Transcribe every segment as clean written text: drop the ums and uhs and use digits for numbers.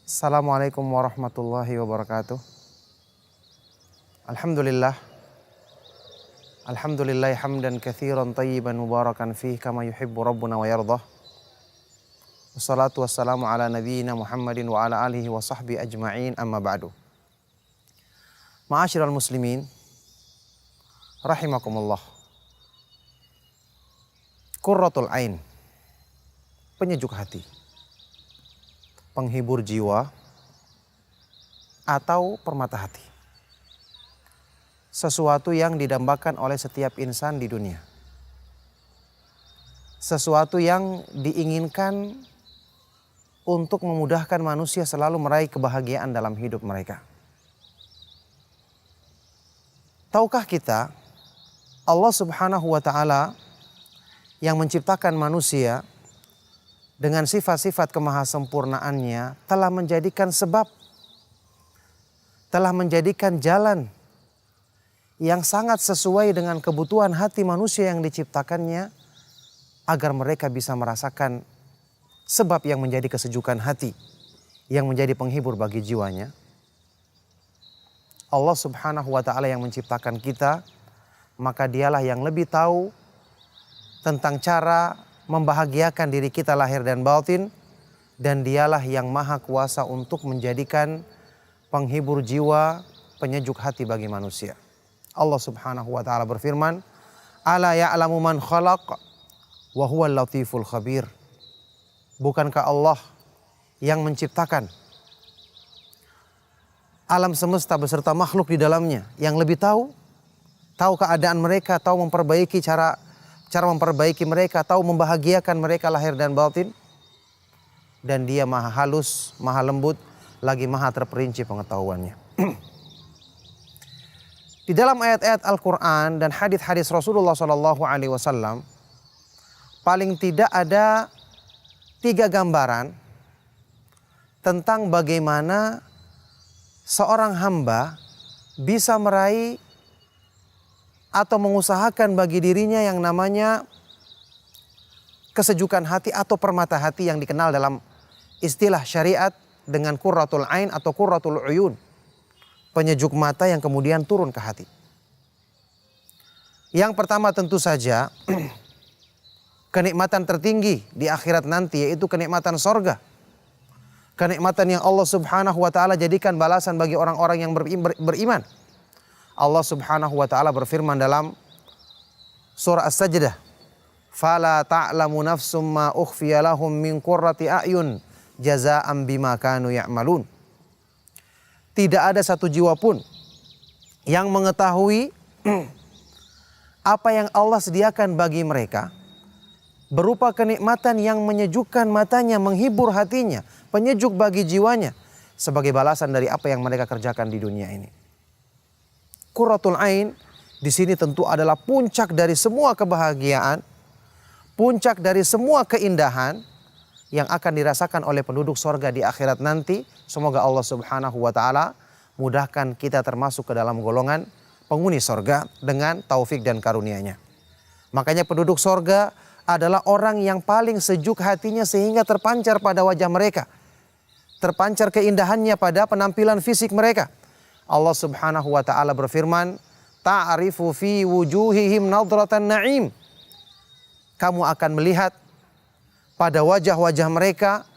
Assalamualaikum warahmatullahi wabarakatuh. Alhamdulillah. Alhamdulillah hamdan katsiran tayyiban mubarakan fih kama yuhibbu rabbuna wa yardah. Wassalatu wassalamu ala nabiyyina Muhammadin wa ala alihi wa sahbihi ajma'in, amma ba'du. Ma'asyiral muslimin rahimakumullah. Qurratul ain, penyejuk hati, penghibur jiwa, atau permata hati. Sesuatu yang didambakan oleh setiap insan di dunia. Sesuatu yang diinginkan untuk memudahkan manusia selalu meraih kebahagiaan dalam hidup mereka. Tahukah kita, Allah Subhanahu wa Ta'ala yang menciptakan manusia dengan sifat-sifat kemahasempurnaannya telah menjadikan sebab, telah menjadikan jalan yang sangat sesuai dengan kebutuhan hati manusia yang diciptakannya agar mereka bisa merasakan sebab yang menjadi kesejukan hati, yang menjadi penghibur bagi jiwanya. Allah Subhanahu wa Ta'ala yang menciptakan kita, maka dialah yang lebih tahu tentang cara membahagiakan diri kita lahir dan batin, dan dialah yang maha kuasa untuk menjadikan penghibur jiwa, penyejuk hati bagi manusia. Allah Subhanahu wa Ta'ala berfirman, "Ala ya'lamu man khalaq wa huwal latiful khabir." Bukankah Allah yang menciptakan alam semesta beserta makhluk di dalamnya, yang lebih tahu keadaan mereka, tahu memperbaiki cara memperbaiki mereka, tahu membahagiakan mereka lahir dan batin. Dan dia maha halus, maha lembut, lagi maha terperinci pengetahuannya. Di dalam ayat-ayat Al-Quran dan hadis-hadis Rasulullah SAW, paling tidak ada 3 gambaran tentang bagaimana seorang hamba bisa meraih atau mengusahakan bagi dirinya yang namanya kesejukan hati atau permata hati yang dikenal dalam istilah syariat dengan qurratul ain atau qurratul uyun, penyejuk mata yang kemudian turun ke hati. Yang pertama tentu saja kenikmatan tertinggi di akhirat nanti, yaitu kenikmatan sorga. Kenikmatan yang Allah Subhanahu wa Ta'ala jadikan balasan bagi orang-orang yang beriman. Allah Subhanahu wa Ta'ala berfirman dalam surah As-Sajdah, "Fala ta'lamu nafsum ma ukhfiya lahum min qurrati a'yun jazaa'an bima kanu ya'malun." Tidak ada satu jiwa pun yang mengetahui apa yang Allah sediakan bagi mereka berupa kenikmatan yang menyejukkan matanya, menghibur hatinya, penyejuk bagi jiwanya sebagai balasan dari apa yang mereka kerjakan di dunia ini. Qurratul ain di sini tentu adalah puncak dari semua kebahagiaan, puncak dari semua keindahan yang akan dirasakan oleh penduduk sorga di akhirat nanti. Semoga Allah Subhanahu wa Ta'ala mudahkan kita termasuk ke dalam golongan penghuni sorga dengan taufik dan karunia-Nya. Makanya penduduk sorga adalah orang yang paling sejuk hatinya sehingga terpancar pada wajah mereka, terpancar keindahannya pada penampilan fisik mereka. Allah Subhanahu wa Ta'ala berfirman, "Ta'rifu fi wujuhihim nadratan na'im." Kamu akan melihat pada wajah-wajah mereka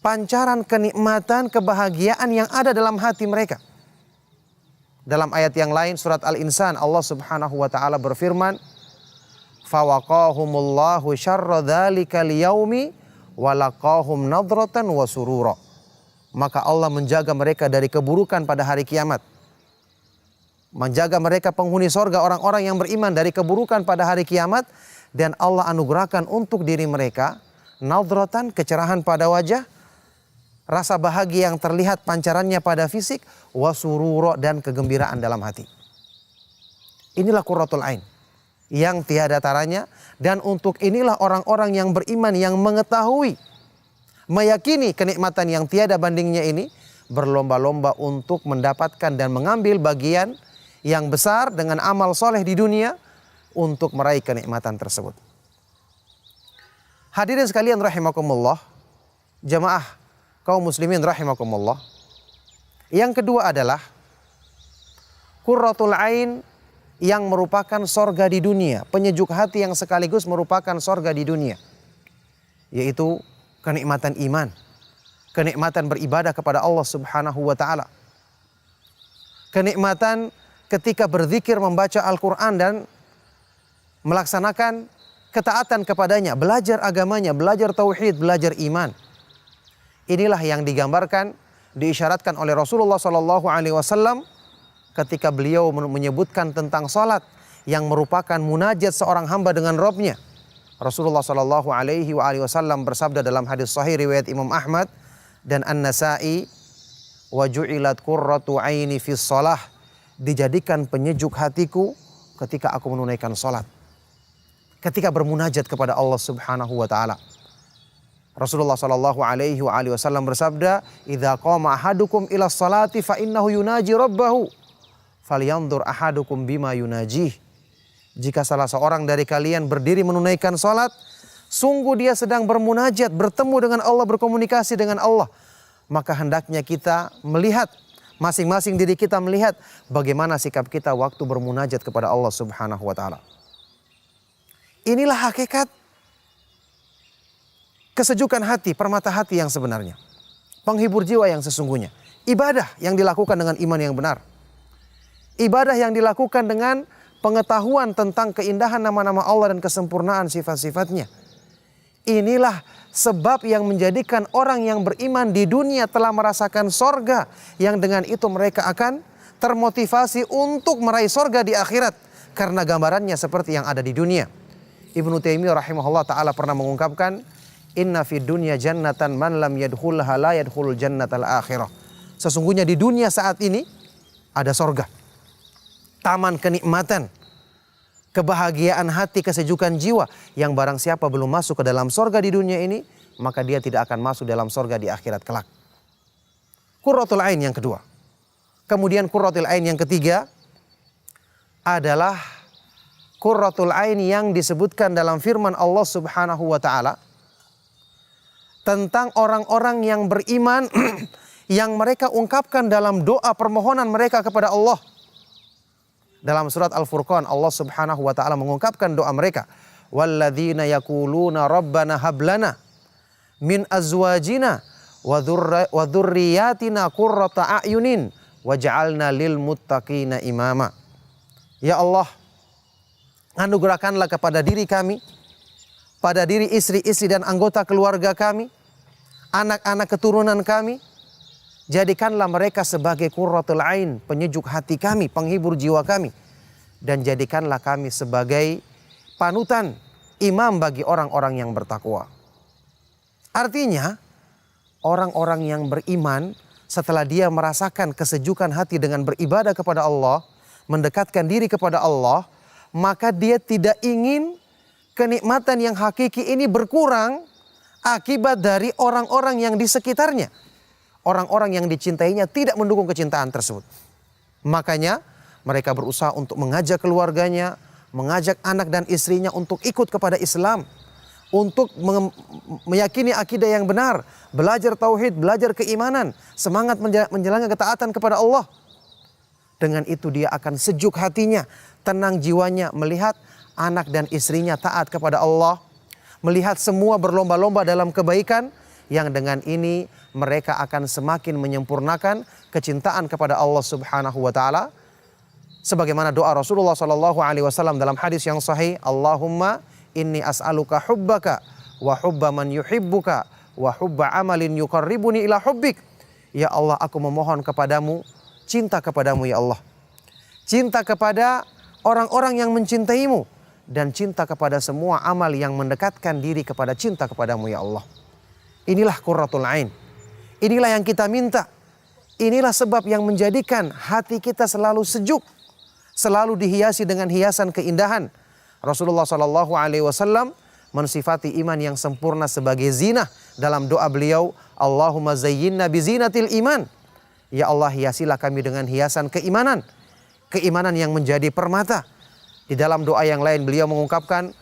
pancaran kenikmatan, kebahagiaan yang ada dalam hati mereka. Dalam ayat yang lain surat Al-Insan, Allah Subhanahu wa Ta'ala berfirman, "Fawaqahumullahu syarra dzalikal yaumi wa laqahum nadratan wa surura." Maka Allah menjaga mereka dari keburukan pada hari kiamat. Menjaga mereka penghuni sorga, orang-orang yang beriman, dari keburukan pada hari kiamat. Dan Allah anugerahkan untuk diri mereka nadratan, kecerahan pada wajah, rasa bahagia yang terlihat pancarannya pada fisik, wasururo, dan kegembiraan dalam hati. Inilah qurratul ain yang tiada taranya, dan untuk inilah orang-orang yang beriman yang mengetahui, meyakini kenikmatan yang tiada bandingnya ini, berlomba-lomba untuk mendapatkan dan mengambil bagian yang besar dengan amal soleh di dunia untuk meraih kenikmatan tersebut. Hadirin sekalian rahimakumullah, jamaah kaum muslimin rahimakumullah. Yang kedua adalah qurratul ain yang merupakan sorga di dunia, penyejuk hati yang sekaligus merupakan sorga di dunia, yaitu kenikmatan iman, kenikmatan beribadah kepada Allah Subhanahu wa taala. Kenikmatan ketika berzikir, membaca Al-Qur'an dan melaksanakan ketaatan kepadanya, belajar agamanya, belajar tauhid, belajar iman. Inilah yang digambarkan, diisyaratkan oleh Rasulullah sallallahu alaihi wasallam ketika beliau menyebutkan tentang salat yang merupakan munajat seorang hamba dengan Rabb-Nya. Rasulullah sallallahu alaihi wasallam bersabda dalam hadis sahih riwayat Imam Ahmad dan An-Nasa'i, wa ju'ilat qurratu aini fis shalah, dijadikan penyejuk hatiku ketika aku menunaikan salat, ketika bermunajat kepada Allah Subhanahu wa taala. Rasulullah sallallahu alaihi wasallam bersabda, "Idza qama ahadukum ila sholati fa innahu yunaji rabbahu, falyanzur ahadukum bima yunajih." Jika salah seorang dari kalian berdiri menunaikan salat, sungguh dia sedang bermunajat, bertemu dengan Allah, berkomunikasi dengan Allah. Maka hendaknya kita melihat, masing-masing diri kita melihat bagaimana sikap kita waktu bermunajat kepada Allah Subhanahu wa taala. Inilah hakikat kesejukan hati, permata hati yang sebenarnya. Penghibur jiwa yang sesungguhnya. Ibadah yang dilakukan dengan iman yang benar. Ibadah yang dilakukan dengan pengetahuan tentang keindahan nama-nama Allah dan kesempurnaan sifat-sifatnya. Inilah sebab yang menjadikan orang yang beriman di dunia telah merasakan sorga, yang dengan itu mereka akan termotivasi untuk meraih sorga di akhirat karena gambarannya seperti yang ada di dunia. Ibnu Taimiyah rahimahullah ta'ala pernah mengungkapkan, inna fid dunya jannatan man lam yadkhulha la yadkhulul jannatal akhirah. Sesungguhnya di dunia saat ini ada sorga, taman kenikmatan, kebahagiaan hati, kesejukan jiwa, yang barang siapa belum masuk ke dalam sorga di dunia ini, maka dia tidak akan masuk dalam sorga di akhirat kelak. Qurratul ain yang kedua. Kemudian qurratul ain yang ketiga adalah qurratul ain yang disebutkan dalam firman Allah Subhanahu wa taala tentang orang-orang yang beriman yang mereka ungkapkan dalam doa permohonan mereka kepada Allah. Dalam surat Al-Furqan Allah Subhanahu wa taala mengungkapkan doa mereka, walladzina yaquluna rabbana hablana min azwajina wa dzurriyyatina qurrata a'yunin waj'alna lil muttaqina imama. Ya Allah, anugerahkanlah kepada diri kami, pada diri istri-istri dan anggota keluarga kami, anak-anak keturunan kami, jadikanlah mereka sebagai qurratul ain, penyejuk hati kami, penghibur jiwa kami, dan jadikanlah kami sebagai panutan, imam bagi orang-orang yang bertakwa. Artinya, orang-orang yang beriman setelah dia merasakan kesejukan hati dengan beribadah kepada Allah, mendekatkan diri kepada Allah, maka dia tidak ingin kenikmatan yang hakiki ini berkurang akibat dari orang-orang yang di sekitarnya. Orang-orang yang dicintainya tidak mendukung kecintaan tersebut. Makanya mereka berusaha untuk mengajak keluarganya, mengajak anak dan istrinya untuk ikut kepada Islam, untuk meyakini akidah yang benar, belajar tauhid, belajar keimanan, semangat menjalankan ketaatan kepada Allah. Dengan itu dia akan sejuk hatinya, tenang jiwanya melihat anak dan istrinya taat kepada Allah, melihat semua berlomba-lomba dalam kebaikan, yang dengan ini mereka akan semakin menyempurnakan kecintaan kepada Allah Subhanahu wa taala. Sebagaimana doa Rasulullah sallallahu alaihi wasallam dalam hadis yang sahih, Allahumma inni as'aluka hubbaka wa hubba man yuhibbuka wa hubba amalin yuqarribuni ila hubbik. Ya Allah, aku memohon kepadamu cinta kepadamu ya Allah. Cinta kepada orang-orang yang mencintaimu dan cinta kepada semua amal yang mendekatkan diri kepada cinta kepadamu ya Allah. Inilah qurratul ain. Inilah yang kita minta. Inilah sebab yang menjadikan hati kita selalu sejuk, selalu dihiasi dengan hiasan keindahan. Rasulullah sallallahu alaihi wasallam mensifati iman yang sempurna sebagai zina dalam doa beliau, Allahumma zayyinna bizinatil iman. Ya Allah, hiasilah kami dengan hiasan keimanan, keimanan yang menjadi permata. Di dalam doa yang lain beliau mengungkapkan,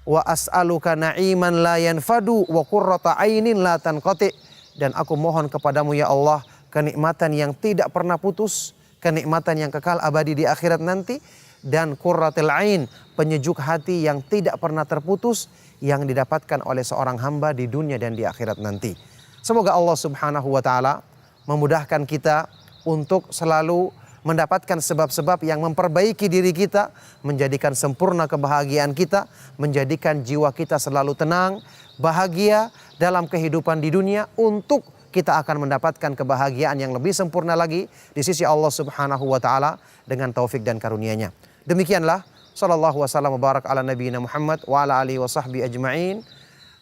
wa as'aluka na'iman la yanfadu wa qurrata ainin la tanqati. dan aku mohon kepadamu ya Allah kenikmatan yang tidak pernah putus, kenikmatan yang kekal abadi di akhirat nanti, dan qurratul ain, penyejuk hati yang tidak pernah terputus yang didapatkan oleh seorang hamba di dunia dan di akhirat nanti. Semoga Allah Subhanahu wa taala memudahkan kita untuk selalu mendapatkan sebab-sebab yang memperbaiki diri kita, menjadikan sempurna kebahagiaan kita, menjadikan jiwa kita selalu tenang, bahagia dalam kehidupan di dunia, untuk kita akan mendapatkan kebahagiaan yang lebih sempurna lagi di sisi Allah Subhanahu wa taala dengan taufik dan karunia-Nya. Demikianlah, sallallahu wasallam wa barak ala nabiyina Muhammad wa ala alihi wa sahbihi ajma'in.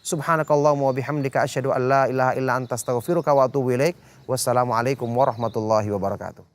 Subhanakallahumma wa bihamdika asyhadu an la ilaha illa anta astaghfiruka wa atubu ilaik. Wassalamualaikum warahmatullahi wabarakatuh.